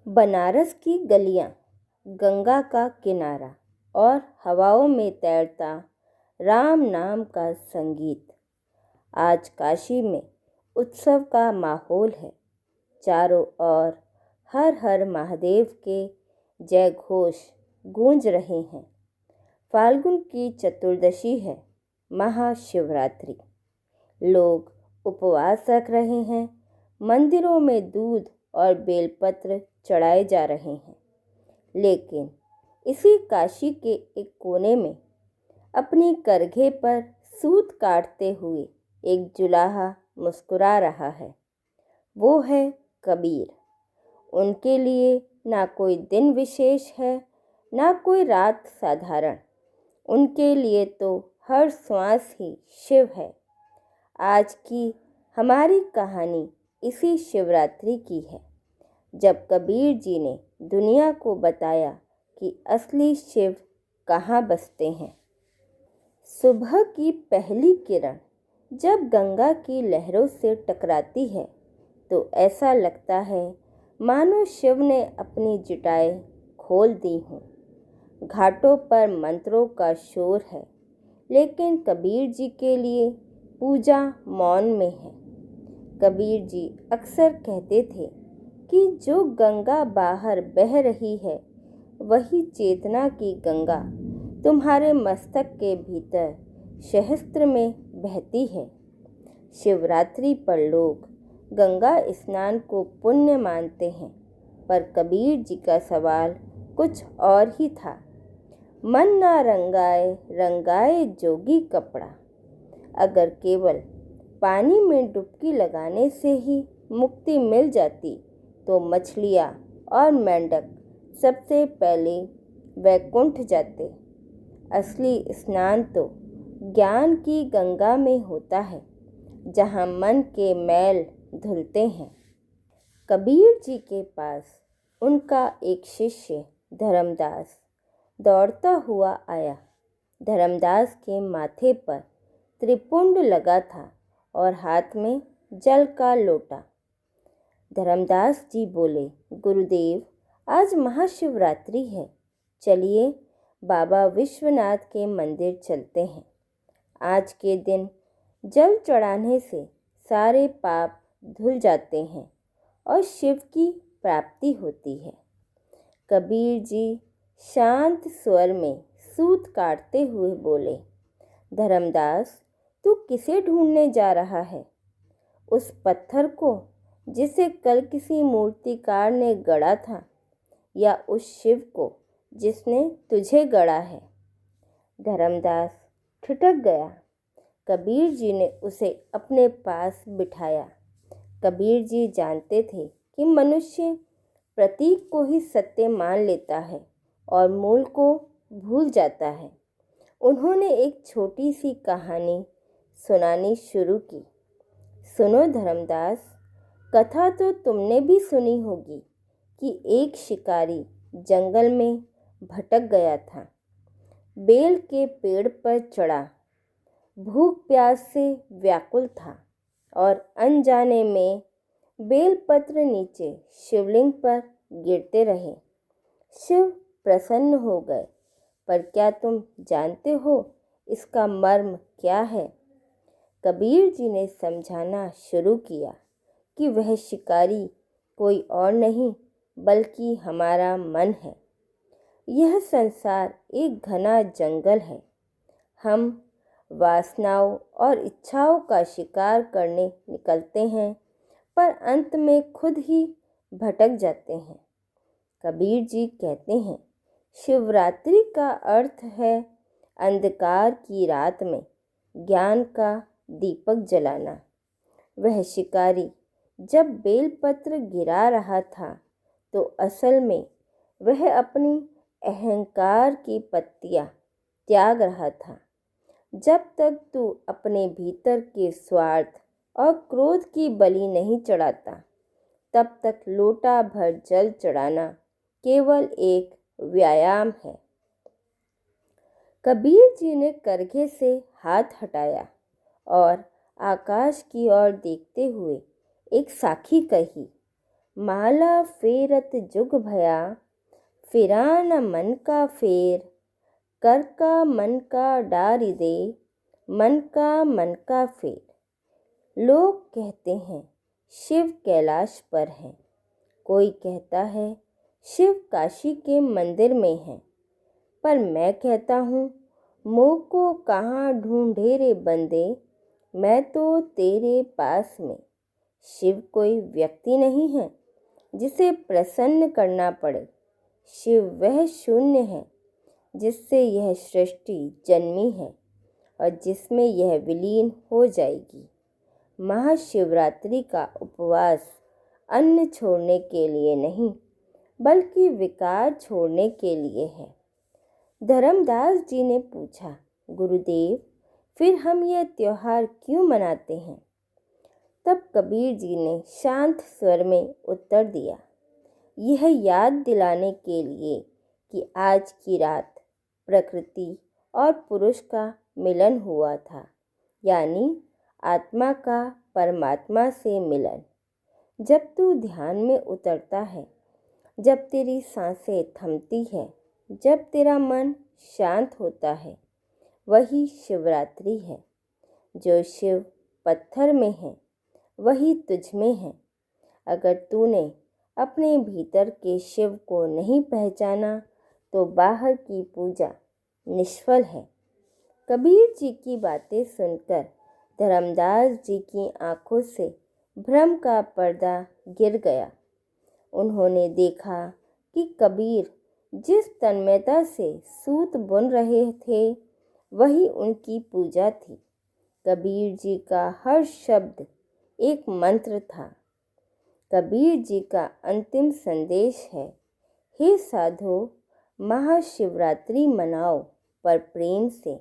बनारस की गलियां, गंगा का किनारा और हवाओं में तैरता राम नाम का संगीत। आज काशी में उत्सव का माहौल है। चारों ओर हर हर महादेव के जय घोष गूंज रहे हैं। फाल्गुन की चतुर्दशी है, महाशिवरात्रि। लोग उपवास रख रहे हैं। मंदिरों में दूध और बेलपत्र चढ़ाए जा रहे हैं। लेकिन इसी काशी के एक कोने में अपनी करघे पर सूत काटते हुए एक जुलाहा मुस्कुरा रहा है। वो है कबीर। उनके लिए ना कोई दिन विशेष है, ना कोई रात साधारण। उनके लिए तो हर श्वास ही शिव है। आज की हमारी कहानी इसी शिवरात्रि की है, जब कबीर जी ने दुनिया को बताया कि असली शिव कहाँ बसते हैं। सुबह की पहली किरण जब गंगा की लहरों से टकराती है तो ऐसा लगता है मानो शिव ने अपनी जटाएं खोल दी हों। घाटों पर मंत्रों का शोर है, लेकिन कबीर जी के लिए पूजा मौन में है। कबीर जी अक्सर कहते थे कि जो गंगा बाहर बह रही है वही चेतना की गंगा तुम्हारे मस्तक के भीतर सहस्त्र में बहती है। शिवरात्रि पर लोग गंगा स्नान को पुण्य मानते हैं, पर कबीर जी का सवाल कुछ और ही था। मन ना रंगाए रंगाए जोगी कपड़ा। अगर केवल पानी में डुबकी लगाने से ही मुक्ति मिल जाती तो मछलियाँ और मेंढक सबसे पहले वैकुंठ जाते। असली स्नान तो ज्ञान की गंगा में होता है, जहाँ मन के मैल धुलते हैं। कबीर जी के पास उनका एक शिष्य धर्मदास दौड़ता हुआ आया। धर्मदास के माथे पर त्रिपुंड लगा था और हाथ में जल का लोटा। धर्मदास जी बोले, गुरुदेव, आज महाशिवरात्रि है, चलिए बाबा विश्वनाथ के मंदिर चलते हैं। आज के दिन जल चढ़ाने से सारे पाप धुल जाते हैं और शिव की प्राप्ति होती है। कबीर जी शांत स्वर में सूत काटते हुए बोले, धर्मदास, तू किसे ढूंढने जा रहा है? उस पत्थर को जिसे कल किसी मूर्तिकार ने गढ़ा था, या उस शिव को जिसने तुझे गढ़ा है? धर्मदास ठिठक गया। कबीर जी ने उसे अपने पास बिठाया। कबीर जी जानते थे कि मनुष्य प्रतीक को ही सत्य मान लेता है और मूल को भूल जाता है। उन्होंने एक छोटी सी कहानी सुनानी शुरू की। सुनो धर्मदास, कथा तो तुमने भी सुनी होगी कि एक शिकारी जंगल में भटक गया था। बेल के पेड़ पर चढ़ा, भूख प्यास से व्याकुल था और अनजाने में बेलपत्र नीचे शिवलिंग पर गिरते रहे। शिव प्रसन्न हो गए, पर क्या तुम जानते हो इसका मर्म क्या है? कबीर जी ने समझाना शुरू किया कि वह शिकारी कोई और नहीं बल्कि हमारा मन है। यह संसार एक घना जंगल है। हम वासनाओं और इच्छाओं का शिकार करने निकलते हैं, पर अंत में खुद ही भटक जाते हैं। कबीर जी कहते हैं, शिवरात्रि का अर्थ है अंधकार की रात में ज्ञान का दीपक जलाना। वह शिकारी जब बेलपत्र गिरा रहा था तो असल में वह अपनी अहंकार की पत्तियां त्याग रहा था। जब तक तू अपने भीतर के स्वार्थ और क्रोध की बलि नहीं चढ़ाता, तब तक लोटा भर जल चढ़ाना केवल एक व्यायाम है। कबीर जी ने करघे से हाथ हटाया और आकाश की ओर देखते हुए एक साखी कही, माला फेरत जुग भया, फिरा न मन का फेर। कर का मन का डारी दे, मन का फेर। लोग कहते हैं शिव कैलाश पर है, कोई कहता है शिव काशी के मंदिर में है, पर मैं कहता हूँ मुँह को कहाँ ढूंढे रे बंदे, मैं तो तेरे पास में। शिव कोई व्यक्ति नहीं है जिसे प्रसन्न करना पड़े, शिव वह शून्य है जिससे यह सृष्टि जन्मी है और जिसमें यह विलीन हो जाएगी। महाशिवरात्रि का उपवास अन्न छोड़ने के लिए नहीं, बल्कि विकार छोड़ने के लिए है। धर्मदास जी ने पूछा, गुरुदेव फिर हम यह त्योहार क्यों मनाते हैं? तब कबीर जी ने शांत स्वर में उत्तर दिया, यह याद दिलाने के लिए कि आज की रात प्रकृति और पुरुष का मिलन हुआ था, यानी आत्मा का परमात्मा से मिलन। जब तू ध्यान में उतरता है, जब तेरी सांसें थमती है, जब तेरा मन शांत होता है, वही शिवरात्रि है। जो शिव पत्थर में है वही तुझ में है। अगर तूने अपने भीतर के शिव को नहीं पहचाना तो बाहर की पूजा निष्फल है। कबीर जी की बातें सुनकर धर्मदास जी की आंखों से भ्रम का पर्दा गिर गया। उन्होंने देखा कि कबीर जिस तन्मयता से सूत बुन रहे थे वही उनकी पूजा थी। कबीर जी का हर शब्द एक मंत्र था। कबीर जी का अंतिम संदेश है, हे साधो, महाशिवरात्रि मनाओ पर प्रेम से,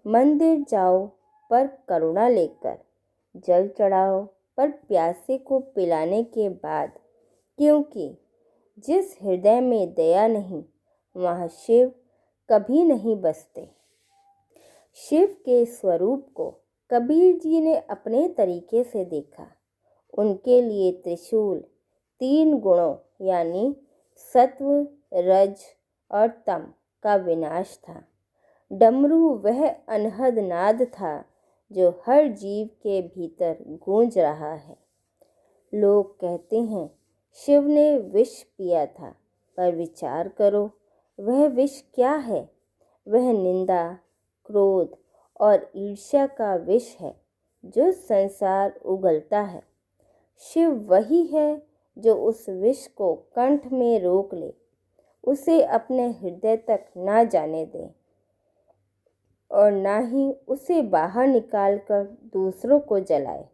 मंदिर जाओ पर करुणा लेकर, जल चढ़ाओ पर प्यासे को पिलाने के बाद, क्योंकि जिस हृदय में दया नहीं वहाँ शिव कभी नहीं बसते। शिव के स्वरूप को कबीर जी ने अपने तरीके से देखा। उनके लिए त्रिशूल 3 गुणों यानी सत्व, रज और तम का विनाश था। डमरू वह अनहद नाद था जो हर जीव के भीतर गूंज रहा है। लोग कहते हैं शिव ने विष पिया था, पर विचार करो वह विष क्या है? वह निंदा, क्रोध और ईर्ष्या का विष है जो संसार उगलता है। शिव वही है जो उस विष को कंठ में रोक ले, उसे अपने हृदय तक ना जाने दे और ना ही उसे बाहर निकालकर दूसरों को जलाए।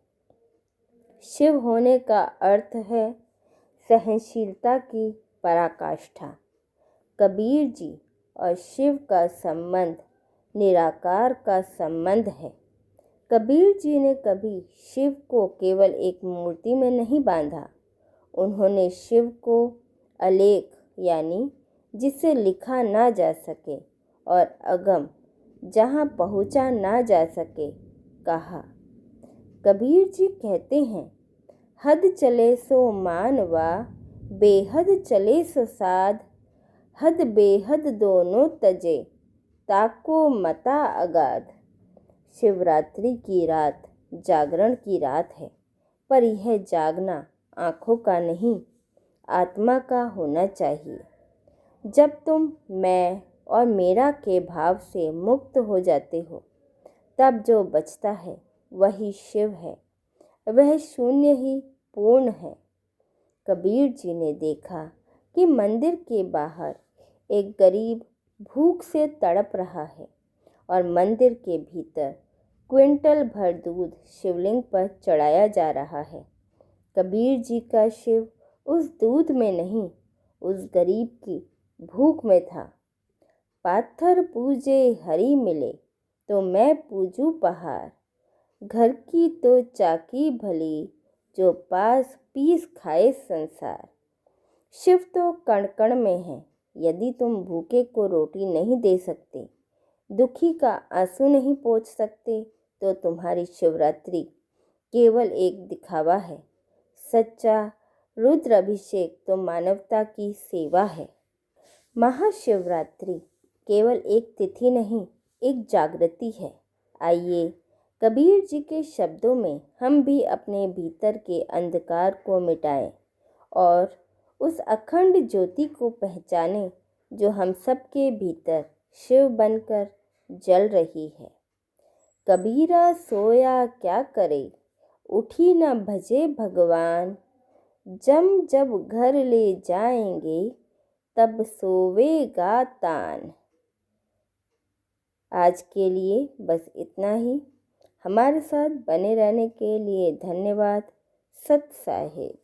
शिव होने का अर्थ है सहनशीलता की पराकाष्ठा। कबीर जी और शिव का संबंध निराकार का संबंध है। कबीर जी ने कभी शिव को केवल एक मूर्ति में नहीं बांधा, उन्होंने शिव को अलेख यानी जिसे लिखा ना जा सके और अगम जहाँ पहुँचा ना जा सके कहा। कबीर जी कहते हैं, हद चले सो मानवा, बेहद चले सो साध, हद बेहद दोनों तजे, ताको मता अगाध। शिवरात्रि की रात जागरण की रात है, पर यह जागना आँखों का नहीं, आत्मा का होना चाहिए। जब तुम मैं और मेरा के भाव से मुक्त हो जाते हो, तब जो बचता है वही शिव है, वह शून्य ही पूर्ण है। कबीर जी ने देखा कि मंदिर के बाहर एक गरीब भूख से तड़प रहा है और मंदिर के भीतर क्विंटल भर दूध शिवलिंग पर चढ़ाया जा रहा है। कबीर जी का शिव उस दूध में नहीं, उस गरीब की भूख में था। पाथर पूजे हरि मिले तो मैं पूजू पहाड़, घर की तो चाकी भली जो पास पीस खाए संसार। शिव तो कण कण में है। यदि तुम भूखे को रोटी नहीं दे सकते, दुखी का आंसू नहीं पोंछ सकते, तो तुम्हारी शिवरात्रि केवल एक दिखावा है। सच्चा रुद्र अभिषेक तो मानवता की सेवा है। महाशिवरात्रि केवल एक तिथि नहीं, एक जागृति है। आइए कबीर जी के शब्दों में हम भी अपने भीतर के अंधकार को मिटाएं और उस अखंड ज्योति को पहचानें जो हम सबके भीतर शिव बनकर जल रही है। कबीरा सोया क्या करे, उठी न भजे भगवान, जब घर ले जाएंगे तब सोवेगा तान। आज के लिए बस इतना ही। हमारे साथ बने रहने के लिए धन्यवाद। सत साहिब।